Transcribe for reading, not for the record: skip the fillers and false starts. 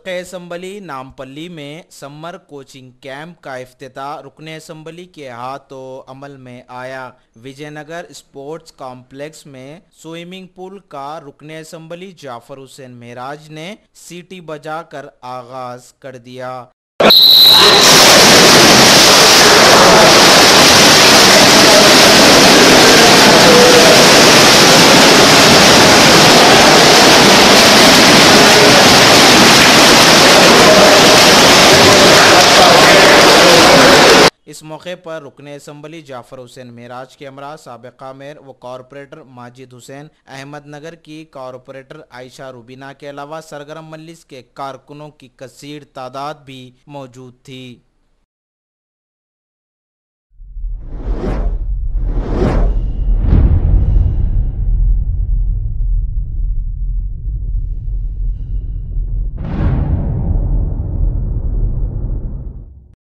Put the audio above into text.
हल्क़े assembly Nampally में summer coaching camp का इफ्तिताह रुकन असम्बली के हाथों अमल में आया। विजयनगर स्पोर्ट्स कॉम्प्लेक्स में स्विमिंग पूल का रुकन असम्बली जाफर हुसैन मेराज ने सीटी बजाकर आगाज कर दिया। इस मौके पर रुकन असम्बली जाफर हुसैन मेराज के हमरा साबिका मेयर व कॉरपोरेटर माजिद हुसैन, अहमदनगर की कॉरपोरेटर आयशा रुबीना के अलावा सरगर्म मजलिस के कारकुनों की कसीर तादाद भी मौजूद थी।